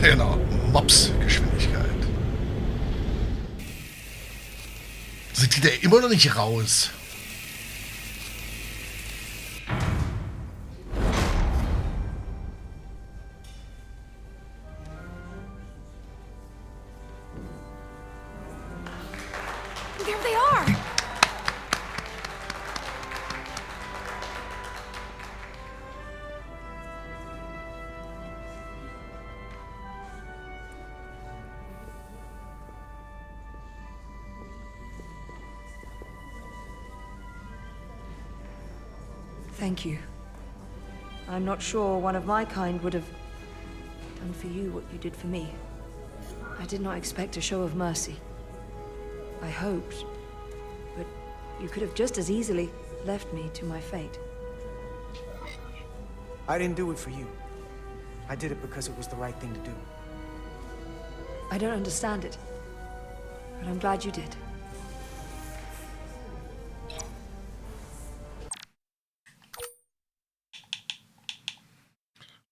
Genau, Mops-Geschwindigkeit. Sind die da immer noch nicht raus? There they are! Thank you. I'm not sure one of my kind would have done for you what you did for me. I did not expect a show of mercy. I hoped, but you could have just as easily left me to my fate. I didn't do it for you. I did it because it was the right thing to do. I don't understand it, but I'm glad you did.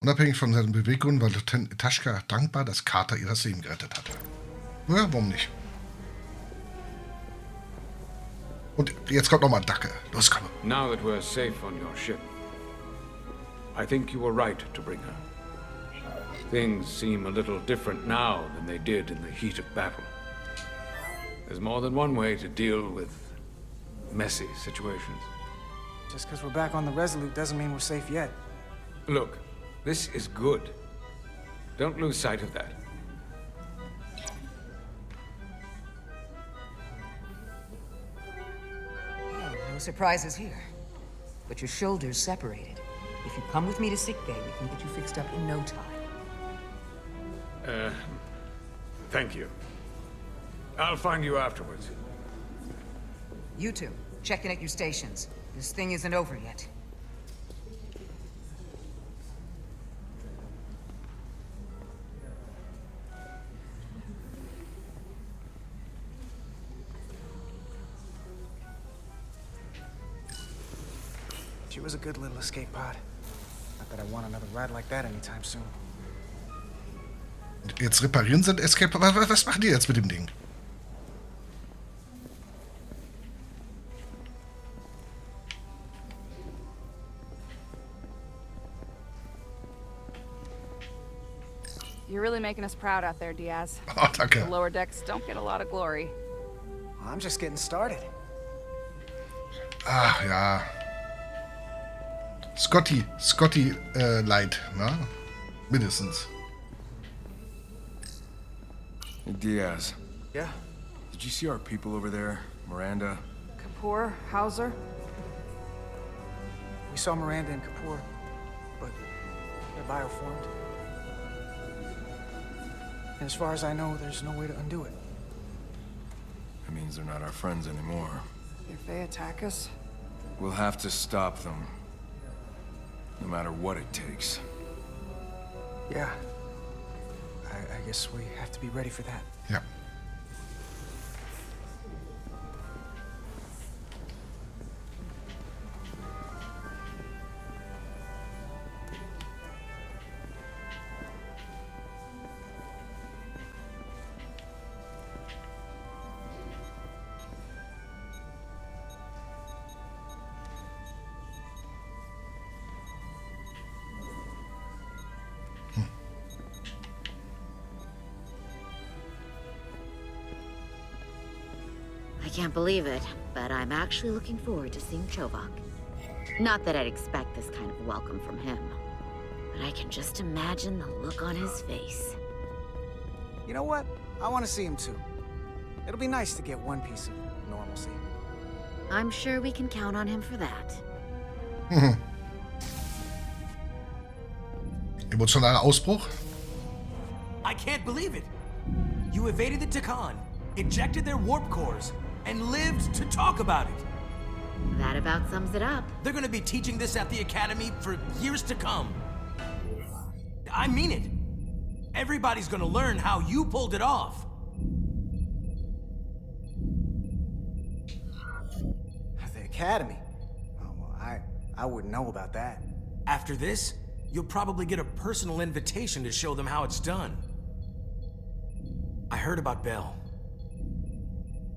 Unabhängig von seinen Beweggründen war Lieutenant Taschka dankbar, dass Carter ihr das Leben gerettet hatte. Ja, warum nicht? Und jetzt kommt nochmal Dacke. Los, komm. Now that we're safe on your ship, I think you were right to bring her. Things seem a little different now than they did in the heat of battle. There's more than one way to deal with messy situations. Just because we're back on the Resolute doesn't mean we're safe yet. Look, this is good. Don't lose sight of that. No surprises here. But your shoulders separated. If you come with me to sickbay, we can get you fixed up in no time. Thank you. I'll find you afterwards. You two, check in at your stations. This thing isn't over yet. She was a good little escape pod. Not that I want another ride like that anytime soon. Jetzt reparieren sie ein Escape. Was machen die jetzt mit dem Ding? You're really making us proud out there, Diaz. Oh, danke. The lower decks don't get a lot of glory. Well, I'm just getting started. Ach ja. Scotty Light, ne? Mindestens. Hey, Diaz, Yeah? did you see our people over there? Miranda? Kapoor, Hauser. We saw Miranda and Kapoor, but they're bioformed. And as far as I know, there's no way to undo it. That means they're not our friends anymore. If they attack us, We'll have to stop them. No matter what it takes. Yeah. I guess we have to be ready for that. Ja. I can't believe it, but I'm actually looking forward to seeing Chovak. Not that I'd expect this kind of welcome from him, but I can just imagine the look on his face. You know what? I want to see him too. It'll be nice to get one piece of normalcy. I'm sure we can count on him for that. Emotionaler Ausbruch? I can't believe it. You evaded the Takan, ejected their warp cores, and lived to talk about it. That about sums it up. They're gonna be teaching this at the Academy for years to come. I mean it. Everybody's gonna learn how you pulled it off. The Academy? Oh, well, I wouldn't know about that. After this, you'll probably get a personal invitation to show them how it's done. I heard about Belle.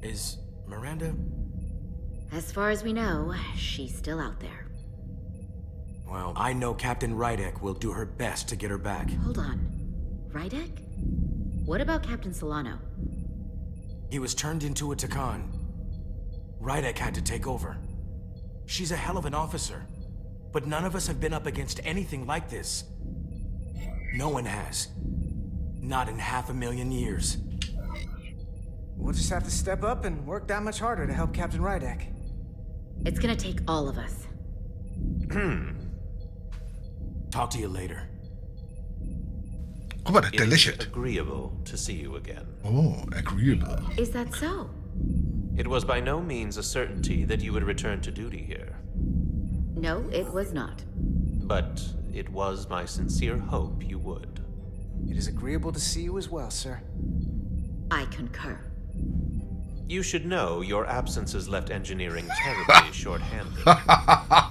Is Miranda? As far as we know, she's still out there. Well, I know Captain Rydek will do her best to get her back. Hold on. Rydek? What about Captain Solano? He was turned into a Takan. Rydek had to take over. She's a hell of an officer, but none of us have been up against anything like this. No one has. Not in 500,000 years. We'll just have to step up and work that much harder to help Captain Rydek. It's gonna take all of us. Talk to you later. Guck mal, der lächelt. Agreeable to see you again. Oh, agreeable. Is that so? It was by no means a certainty that you would return to duty here. No, it was not. But it was my sincere hope you would. It is agreeable to see you as well, sir. I concur. You should know your absences left engineering terribly short-handed.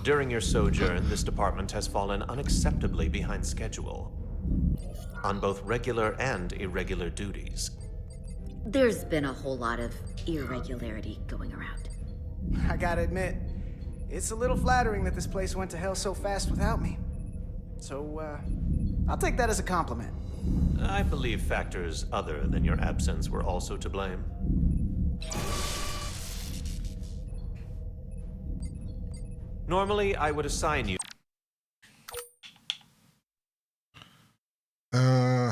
During your sojourn, this department has fallen unacceptably behind schedule on both regular and irregular duties. There's been a whole lot of irregularity going around. I gotta admit, it's a little flattering that this place went to hell so fast without me. So, I'll take that as a compliment. I believe factors other than your absence were also to blame. Normally, I would assign you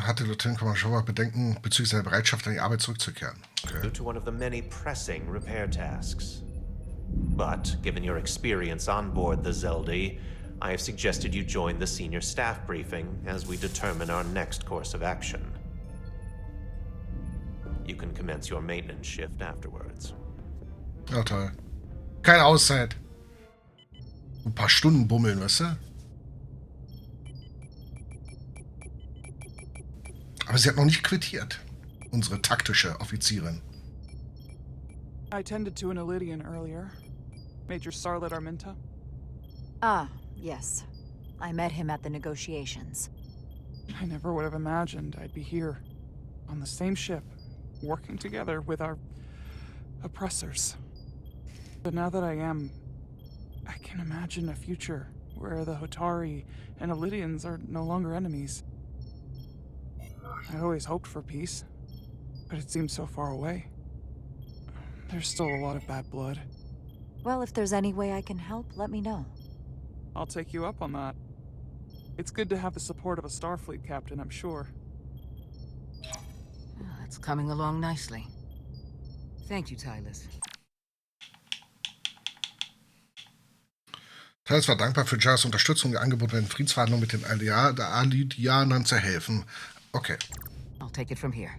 hatte Lieutenant Commander Schauer Bedenken bezüglich seiner Bereitschaft, an die Arbeit zurückzukehren. Okay. to one of the many pressing repair tasks. But, given your experience on board the Zeldi, I have suggested you join the senior staff briefing as we determine our next course of action. You can commence your maintenance shift afterwards. Ja, toll. Keine Auszeit. Ein paar Stunden bummeln, weißt du? Aber sie hat noch nicht quittiert. Unsere taktische Offizierin. I tended to an Illydian earlier. Major Sarlet Arminta. Ah, yes. I met him at the negotiations. I never would have imagined I'd be here, on the same ship, working together with our oppressors. But now that I am, I can imagine a future where the Hotari and Illydians are no longer enemies. I always hoped for peace, but it seems so far away. There's still a lot of bad blood. Well, if there's any way I can help, let me know. I'll take you up on that. It's good to have the support of a Starfleet captain, I'm sure. Oh, it's coming along nicely. Thank you, Tylus. Teils war dankbar für Jaras Unterstützung und Angebot, bei den Friedensverhandlungen mit den Alidianern zu helfen. Okay. I'll take it from here.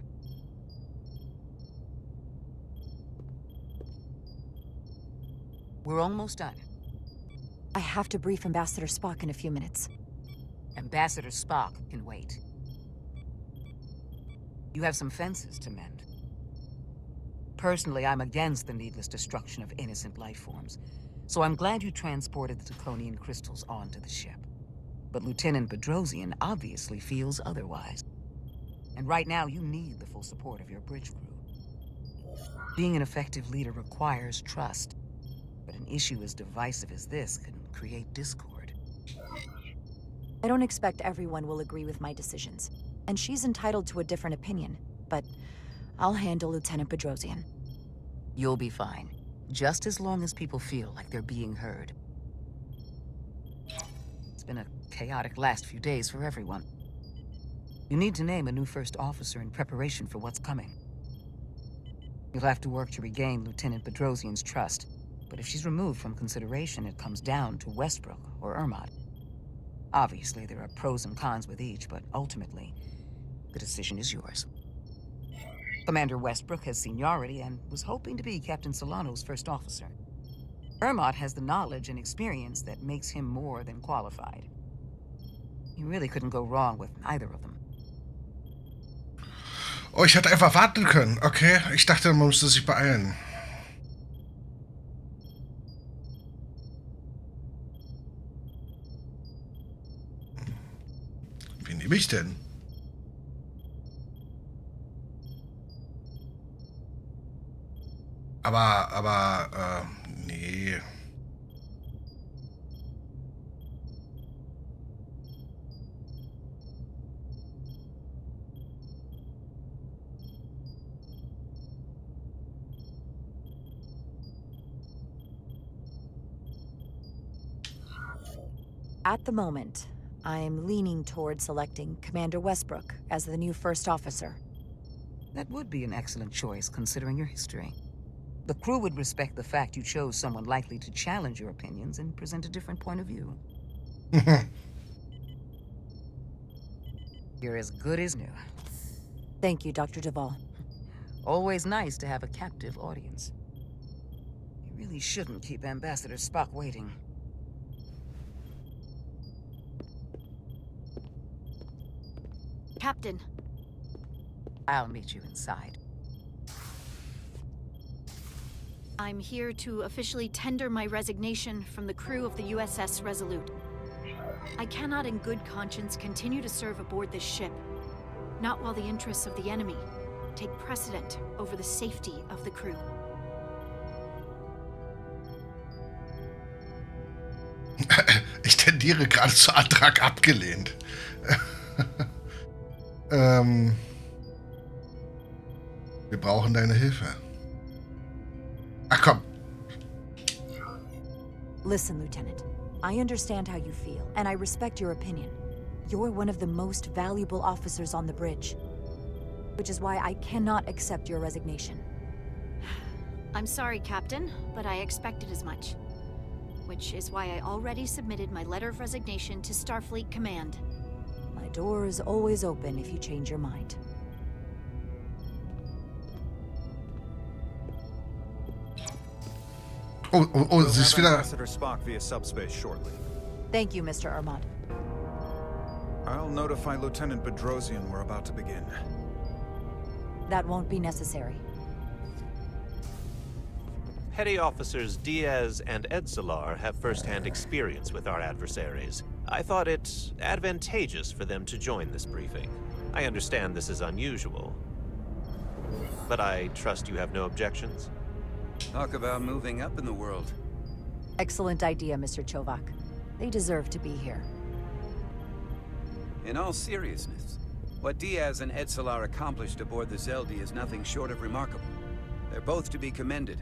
We're almost done. I have to brief Ambassador Spock in a few minutes. Ambassador Spock can wait. You have some fences to mend. Personally, I'm against the needless destruction of innocent life forms, so I'm glad you transported the Draconian crystals onto the ship. But Lieutenant Bedrosian obviously feels otherwise. And right now, you need the full support of your bridge crew. Being an effective leader requires trust, but an issue as divisive as this can create discord. I don't expect everyone will agree with my decisions, and she's entitled to a different opinion, but I'll handle Lieutenant Bedrosian. You'll be fine, just as long as people feel like they're being heard. It's been a chaotic last few days for everyone. You need to name a new first officer in preparation for what's coming. You'll have to work to regain Lieutenant Bedrosian's trust, but if she's removed from consideration, it comes down to Westbrook or Ermot. Obviously, there are pros and cons with each, but ultimately, the decision is yours. Commander Westbrook has seniority and was hoping to be Captain Solano's first officer. Ermot has the knowledge and experience that makes him more than qualified. You really couldn't go wrong with either of them. Oh, ich hätte einfach warten können. Okay, ich dachte, man müsste sich beeilen. Wen nehme ich denn? Nee. At the moment, I'm leaning toward selecting Commander Westbrook as the new first officer. That would be an excellent choice, considering your history. The crew would respect the fact you chose someone likely to challenge your opinions and present a different point of view. You're as good as new. Thank you, Dr. Duvall. Always nice to have a captive audience. You really shouldn't keep Ambassador Spock waiting. Captain. I'll meet you inside. I'm here to officially tender my resignation from the crew of the USS Resolute. I cannot in good conscience continue to serve aboard this ship, not while the interests of the enemy take precedent over the safety of the crew. Ich tendiere gerade zu Antrag abgelehnt. Wir brauchen deine Hilfe. Ach komm. Listen, Lieutenant. I understand how you feel, and I respect your opinion. You're one of the most valuable officers on the bridge, which is why I cannot accept your resignation. I'm sorry, Captain, but I expected as much. Which is why I already submitted my letter of resignation to Starfleet Command. My door is always open if you change your mind. Oh, sie ist wieder. Ambassador Spock via subspace shortly. Thank you, Mr. Armand. I'll notify Lieutenant Bedrosian we're about to begin. That won't be necessary. Petty Officers Diaz and Edselar have first-hand experience with our adversaries. I thought it advantageous for them to join this briefing. I understand this is unusual, but I trust you have no objections? Talk about moving up in the world. Excellent idea, Mr. Chovak. They deserve to be here. In all seriousness, what Diaz and Edselar accomplished aboard the Zeldi is nothing short of remarkable. They're both to be commended,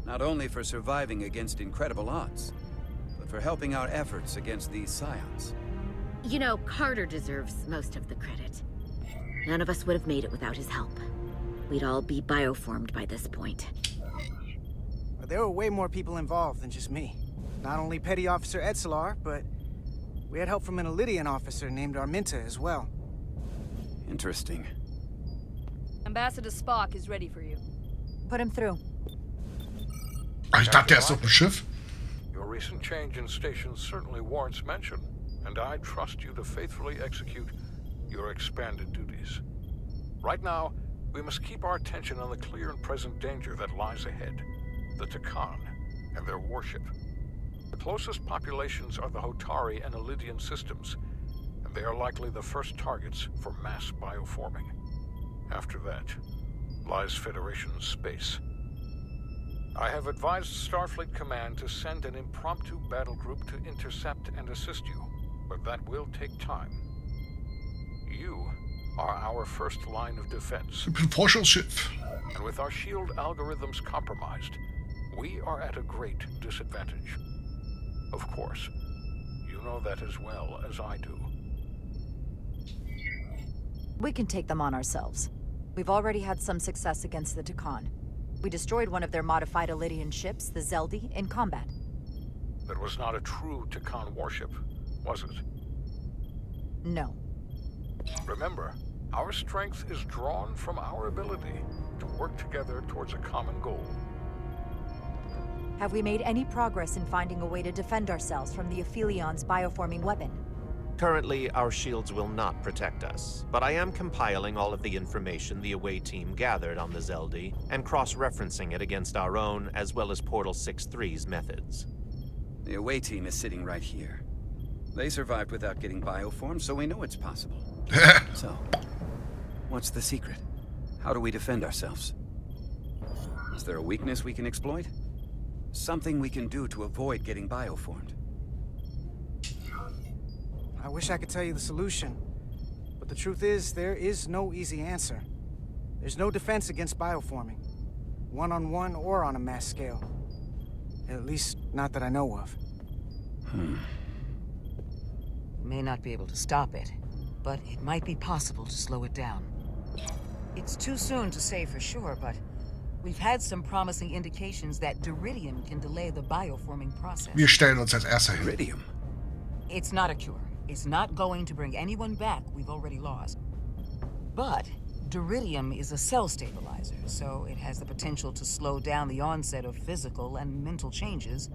not only for surviving against incredible odds, but for helping our efforts against these scions. You know, Carter deserves most of the credit. None of us would have made it without his help. We'd all be bioformed by this point. There were way more people involved than just me. Not only Petty Officer Edselar, but we had help from an Elydian officer named Arminta as well. Interesting. Ambassador Spock is ready for you. Put him through. Ich dachte, der ist auf dem Schiff. Your recent change in station certainly warrants mention, and I trust you to faithfully execute your expanded duties. Right now, we must keep our attention on the clear and present danger that lies ahead. The Takan and their warship. The closest populations are the Hotari and Elydian systems, and they are likely the first targets for mass bioforming. After that, lies Federation space. I have advised Starfleet Command to send an impromptu battle group to intercept and assist you, but that will take time. You are our first line of defense. Forschungsschiff. And with our shield algorithms compromised, we are at a great disadvantage. Of course, you know that as well as I do. We can take them on ourselves. We've already had some success against the Takan. We destroyed one of their modified Elydian ships, the Zeldi, in combat. That was not a true Takan warship, was it? No. Remember, our strength is drawn from our ability to work together towards a common goal. Have we made any progress in finding a way to defend ourselves from the Aphilion's bioforming weapon? Currently, our shields will not protect us, but I am compiling all of the information the away team gathered on the Zeldi and cross-referencing it against our own as well as Portal 6-3's methods. The away team is sitting right here. They survived without getting bioformed, so we know it's possible. So, what's the secret? How do we defend ourselves? Is there a weakness we can exploit? Something we can do to avoid getting bioformed? I wish I could tell you the solution, but the truth is, there is no easy answer. There's no defense against bioforming, one-on-one or on a mass scale. At least, not that I know of. You may not be able to stop it, but it might be possible to slow it down. It's too soon to say for sure, but we've had some promising indications that Duridium can delay the bioforming process. Wir stellen uns als Erster hin. Duridium? It's not a cure. It's not going to bring anyone back we've already lost. But Duridium is a cell stabilizer, so it has the potential to slow down the onset of physical and mental changes,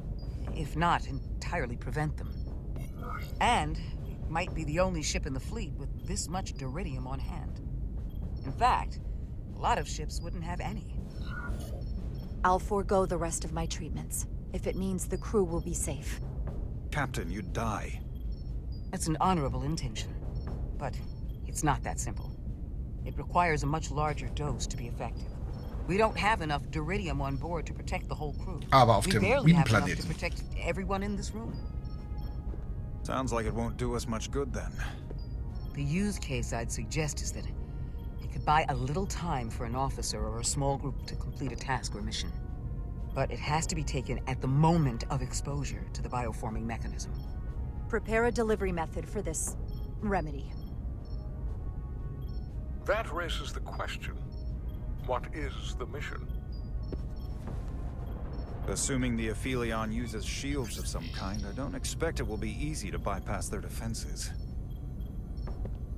if not entirely prevent them. And it might be the only ship in the fleet with this much Duridium on hand. In fact, a lot of ships wouldn't have any. I'll forego the rest of my treatments, if it means the crew will be safe. Captain, you'd die. That's an honorable intention, but it's not that simple. It requires a much larger dose to be effective. We don't have enough Duridium on board to protect the whole crew. Aber auf We dem barely have enough to Minenplaneten. protect everyone in this room. Sounds like it won't do us much good then. The use case I'd suggest is that it could buy a little time for an officer or a small group to complete a task or mission. But it has to be taken at the moment of exposure to the bioforming mechanism. Prepare a delivery method for this remedy. That raises the question. What is the mission? Assuming the Aphelion uses shields of some kind, I don't expect it will be easy to bypass their defenses.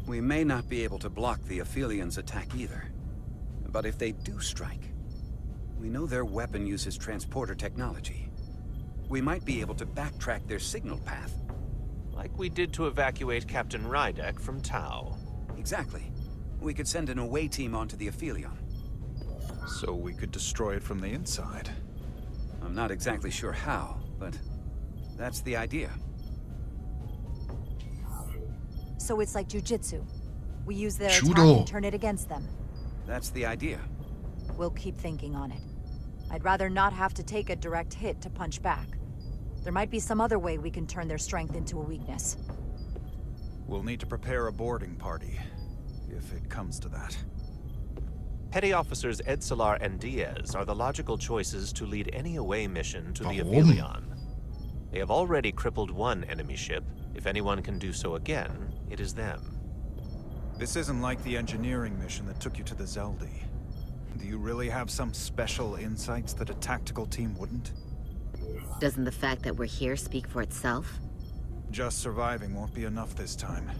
We may not be able to block the Aphelions' attack either. But if they do strike, we know their weapon uses transporter technology. We might be able to backtrack their signal path. Like we did to evacuate Captain Rydek from Tau. Exactly. We could send an away team onto the Aphelion. So we could destroy it from the inside. I'm not exactly sure how, but that's the idea. So it's like jujitsu. We use their Judo. attack and turn it against them. That's the idea. We'll keep thinking on it. I'd rather not have to take a direct hit to punch back. There might be some other way we can turn their strength into a weakness. We'll need to prepare a boarding party, if it comes to that. Petty Officers Edslar and Diaz are the logical choices to lead any away mission to the Warum? Aphelion. They have already crippled one enemy ship. If anyone can do so again, it is them. This isn't like the engineering mission that took you to the Zeldi. Do you really have some special insights that a tactical team wouldn't? Doesn't the fact that we're here speak for itself? Just surviving won't be enough this time.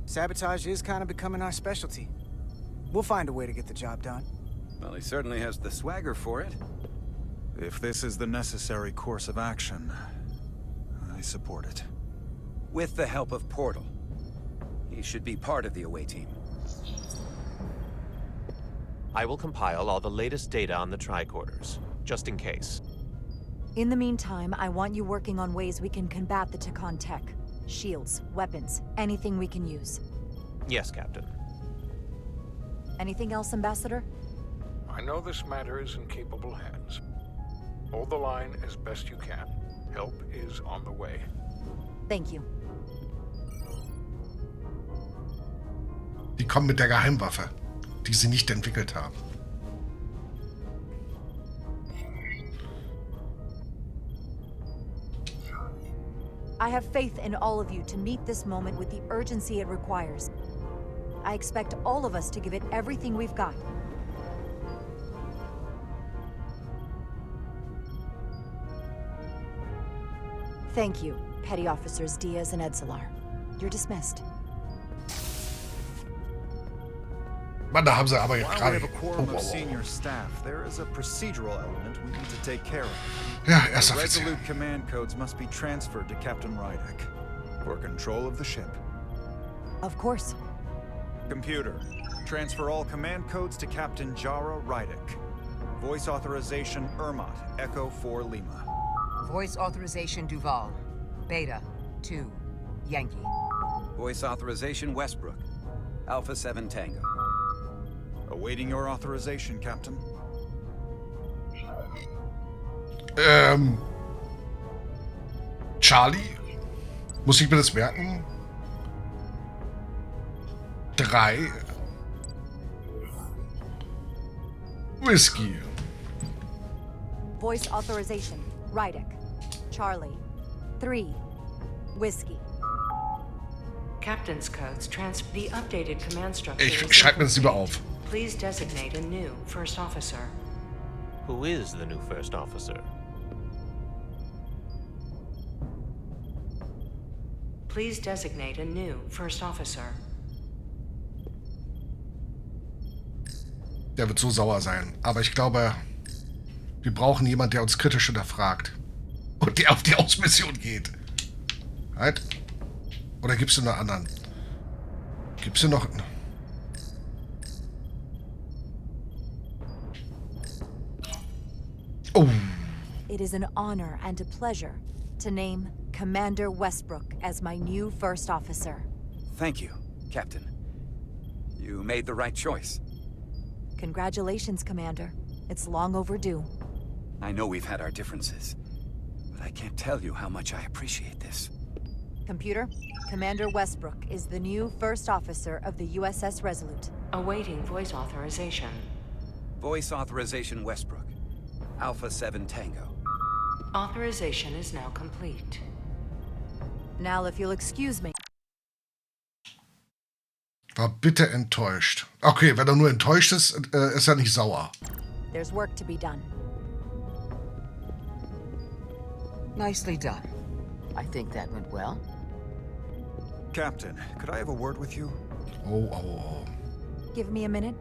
Sabotage is kind of becoming our specialty. We'll find a way to get the job done. Well, he certainly has the swagger for it. If this is the necessary course of action, I support it. With the help of Portal. He should be part of the away team. I will compile all the latest data on the tricorders, just in case. In the meantime, I want you working on ways we can combat the Takan tech. Shields, weapons, anything we can use. Yes, Captain. Anything else, Ambassador? I know this matter is in capable hands. Hold the line as best you can. Help is on the way. Thank you. Die kommen mit der Geheimwaffe, die sie nicht entwickelt haben. I have faith in all of you to meet this moment with the urgency it requires. I expect all of us to give it everything we've got. Thank you, Petty Officers Diaz and Edslar. You're dismissed. Mann, da haben sie aber While we gerade... have a quorum of senior staff, there is a procedural element we need to take care of. Ja, The Erster Offizier. Resolute command codes must be transferred to Captain Rydek for control of the ship. Of course. Computer, transfer all command codes to Captain Jara Rydek. Voice authorization Ermot, Echo 4 Lima. Voice authorization Duval. Beta 2 Yankee. Voice authorization Westbrook. Alpha 7 Tango. Awaiting your authorization, Captain. Charlie? Muss ich mir das merken? 3 Whisky. Voice authorization. Rydek. Charlie. 3 Whiskey. Captain's codes transfer the updated command structure. Ich schreibe mir das lieber auf. Please designate a new first officer. Who is the new first officer? Please designate a new first officer. Der wird so sauer sein. Aber ich glaube, wir brauchen jemanden, der uns kritisch hinterfragt. Und der auf die Ausmission geht. Halt. Oder gibst du noch anderen? Gibst du noch... Oh. It is an honor and a pleasure to name Commander Westbrook as my new first officer. Thank you, Captain. You made the right choice. Congratulations, Commander. It's long overdue. I know we've had our differences, but I can't tell you how much I appreciate this. Computer, Commander Westbrook is the new first officer of the USS Resolute. Awaiting voice authorization. Voice authorization Westbrook. Alpha 7 Tango. Authorization is now complete. Now, if you'll excuse me. War bitter enttäuscht. Okay, wenn er nur enttäuscht ist, ist er nicht sauer. There's work to be done. Nicely done. I think that went well. Captain, could I have a word with you? Oh. Give me a minute.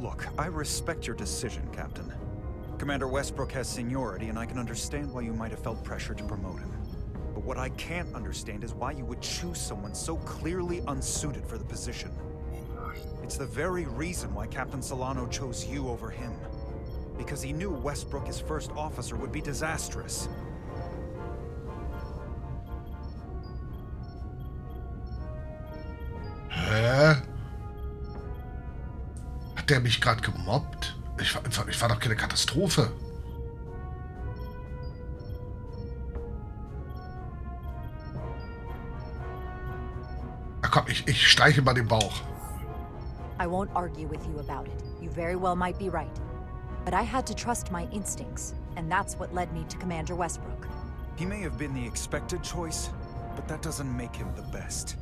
Look, I respect your decision, Captain. Commander Westbrook has seniority, and I can understand why you might have felt pressure to promote him. But what I can't understand is why you would choose someone so clearly unsuited for the position. It's the very reason why Captain Solano chose you over him. Because he knew Westbrook as first officer would be disastrous. Hä? Hat der mich gerade gemobbt? Ich war doch keine Katastrophe. Na komm, ich streiche mal den Bauch. I won't argue with you about it. You very well might be right. But I had to trust my instincts, and that's what led me to Commander Westbrook. He may have been the expected choice, but that doesn't make him the best.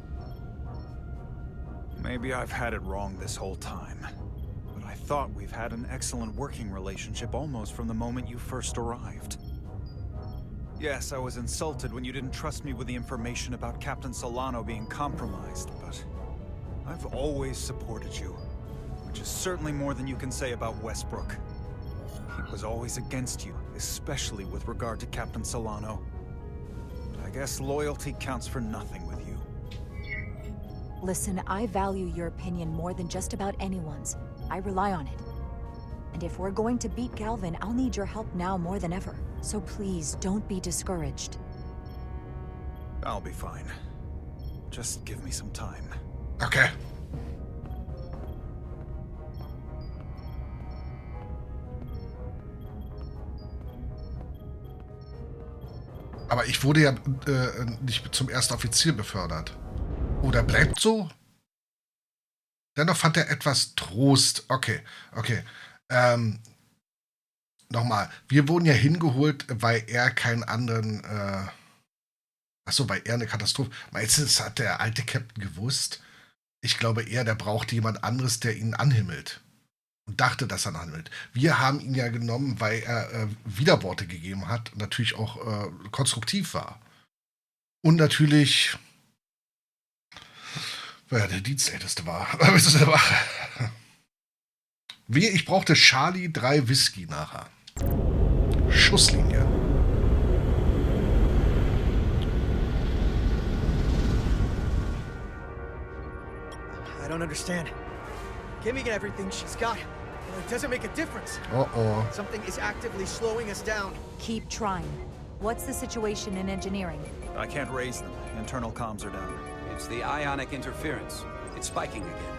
Maybe I've had it wrong this whole time, but I thought we've had an excellent working relationship almost from the moment you first arrived. Yes, I was insulted when you didn't trust me with the information about Captain Solano being compromised, but I've always supported you, which is certainly more than you can say about Westbrook. He was always against you, especially with regard to Captain Solano. But I guess loyalty counts for nothing with you. Listen, I value your opinion more than just about anyone's. I rely on it. And if we're going to beat Galvin, I'll need your help now more than ever. So please, don't be discouraged. I'll be fine. Just give me some time. Okay. Aber ich wurde ja nicht zum ersten Offizier befördert. Oder bleibt so? Dennoch fand er etwas Trost. Okay. Nochmal. Wir wurden ja hingeholt, weil er keinen anderen... Achso, weil er eine Katastrophe... Meinst du, das hat der alte Captain gewusst? Ich glaube eher, der braucht jemand anderes, der ihn anhimmelt. Und dachte, dass er ihn anhimmelt. Wir haben ihn ja genommen, weil er Widerworte gegeben hat und natürlich auch konstruktiv war. Und natürlich... weil er der Dienstälteste war. Ich brauchte Charlie 3 Whisky nachher. Schusslinie. I don't understand. Giving everything she's got, it doesn't make a difference. Uh-oh. Something is actively slowing us down. Keep trying. What's the situation in engineering? I can't raise them. Internal comms are down. It's the ionic interference. It's spiking again.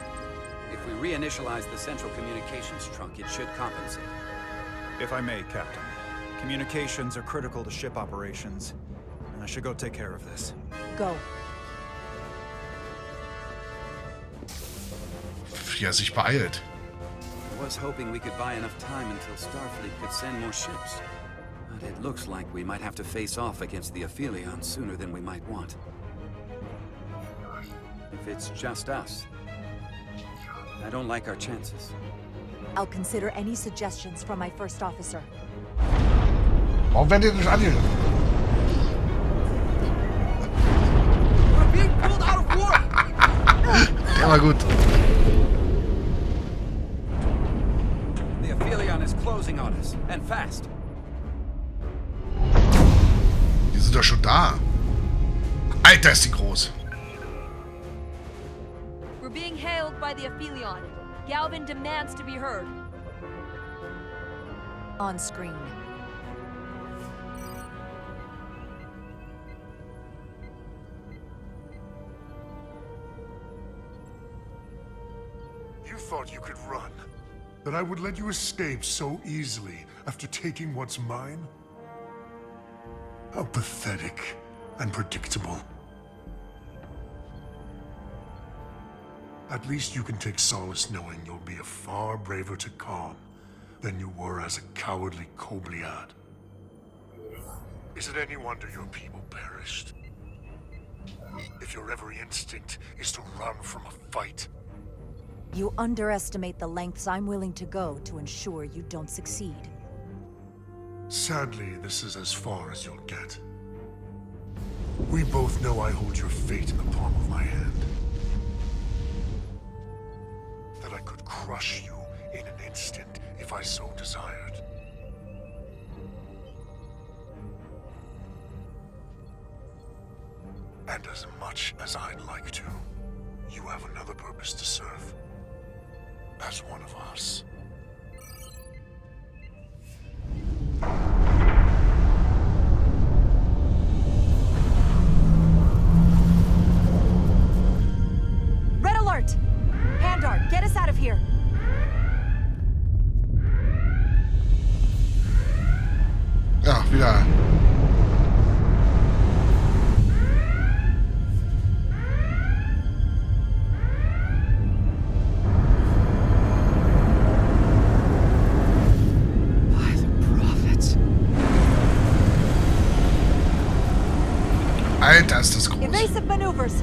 If we reinitialize the central communications trunk, it should compensate. If I may, Captain. Communications are critical to ship operations, and I should go take care of this. Go. Wie er sich beeilt. I was hoping we could buy enough time until Starfleet could send more ships. But it looks like we might have to face off against the Aphelion sooner than we might want. If it's just us, I don't like our chances. I'll consider any suggestions from my first officer. Warum werden die nicht angegriffen? We're being pulled out of war! Der war gut. The Aphelion is closing on us, and fast. Die sind doch schon da. Alter, ist die groß. We're being hailed by the Aphelion. Galvin demands to be heard. On screen. You thought you could run? That I would let you escape so easily after taking what's mine? How pathetic and predictable. At least you can take solace knowing you'll be a far braver Takan than you were as a cowardly Kobliad. Is it any wonder your people perished? If your every instinct is to run from a fight. You underestimate the lengths I'm willing to go to ensure you don't succeed. Sadly, this is as far as you'll get. We both know I hold your fate in the palm of my hand. That I could crush you in an instant if I so desired. And as much as I'd like to, you have another purpose to serve. As one of us. Red alert! Handar, get us out of here! Ja, wieder. Alter, ist das groß. Evasive maneuvers.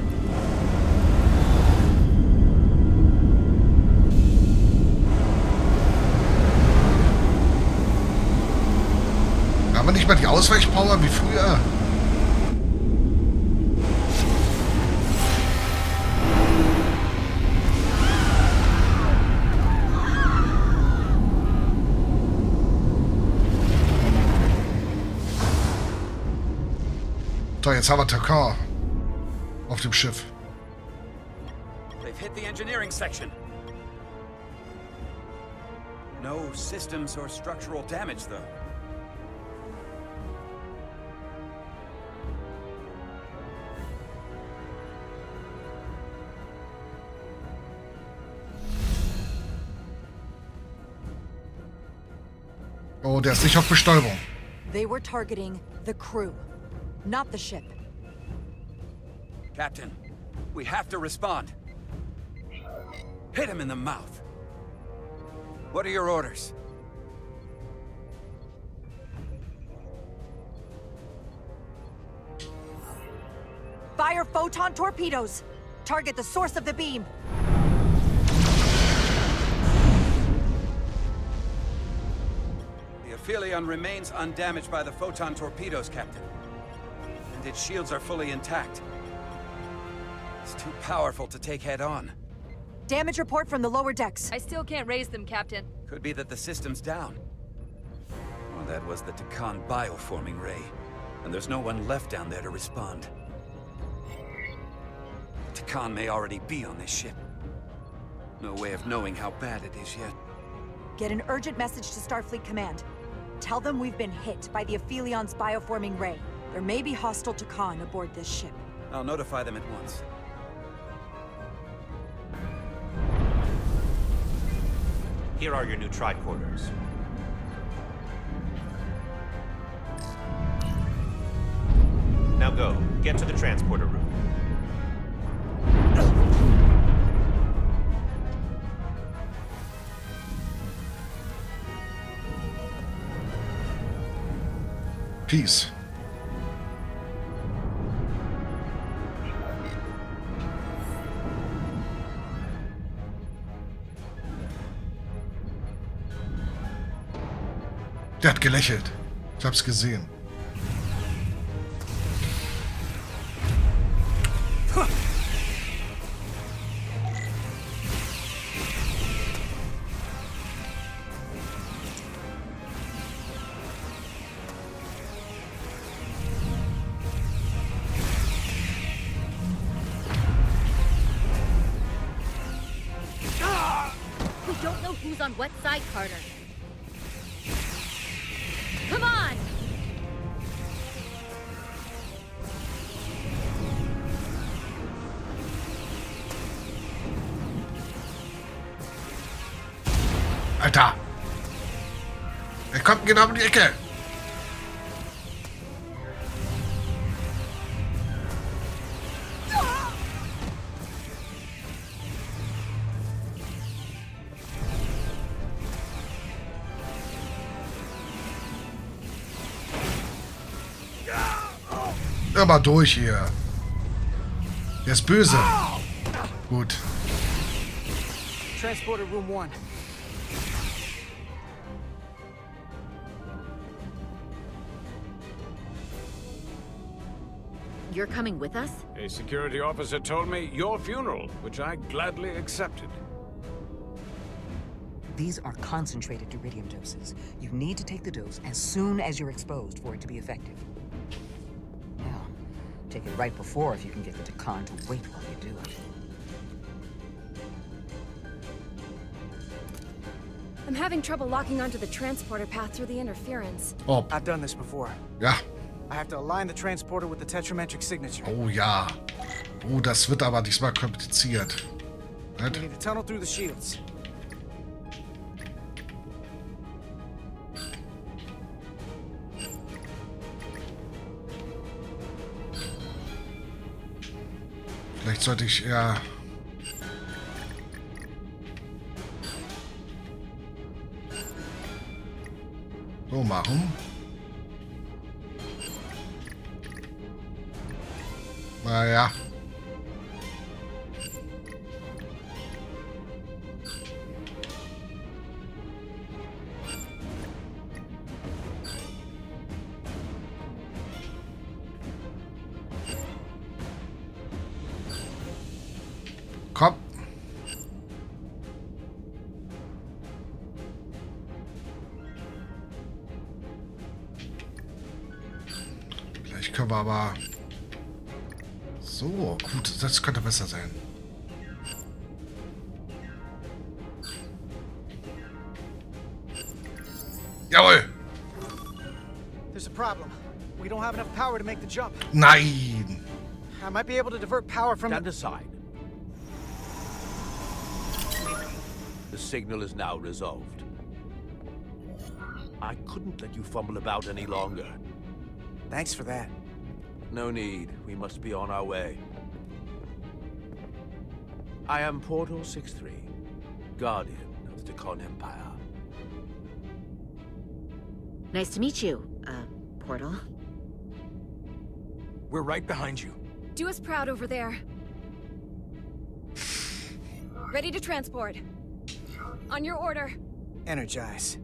Haben wir nicht mal die Ausweichpower wie früher? So, jetzt haben wir Takan auf dem Schiff. They've hit the engineering section. No systems or structural damage, though. Oh, der ist nicht auf Bestäubung. They were targeting the crew, not the ship. Captain, we have to respond. Hit him in the mouth. What are your orders? Fire photon torpedoes. Target the source of the beam. The Aphelion remains undamaged by the photon torpedoes, Captain. And its shields are fully intact. It's too powerful to take head-on. Damage report from the lower decks. I still can't raise them, Captain. Could be that the system's down. Or that was the Takan bioforming ray. And there's no one left down there to respond. Takan may already be on this ship. No way of knowing how bad it is yet. Get an urgent message to Starfleet Command. Tell them we've been hit by the Aphelion's bioforming ray. There may be hostile Takan aboard this ship. I'll notify them at once. Here are your new tricorders. Now go. Get to the transporter room. Peace. Der hat gelächelt. Ich hab's gesehen. We don't know who's on what side, Carter. Come on! Alter! Er kommt genau um die Ecke! Aber durch hier. Der ist böse. Gut. Transporter Room 1. You're coming with us? A security officer told me your funeral, which I gladly accepted. These are concentrated deuterium doses. You need to take the dose as soon as you're exposed for it to be effective. Now, take it right before if you can get the Takan to wait while you do it. I'm having trouble locking onto the transporter path through the interference. Oh. I've done this before. Ja. I have to align the transporter with the tetrametric signature. Oh ja. Oh, das wird aber diesmal kompliziert. We need to tunnel through the shields. Vielleicht sollte ich eher... so machen. Naja. Komm. Vielleicht können wir aber... so, gut, das könnte besser sein. Jawohl! There's a problem. We don't have enough power to make the jump. Nein! I might be able to divert power from... Stand aside. The signal is now resolved. I couldn't let you fumble about any longer. Thanks for that. No need. We must be on our way. I am Portal 6-3, Guardian of the Takan Empire. Nice to meet you, Portal. We're right behind you. Do us proud over there. Ready to transport. On your order. Energize.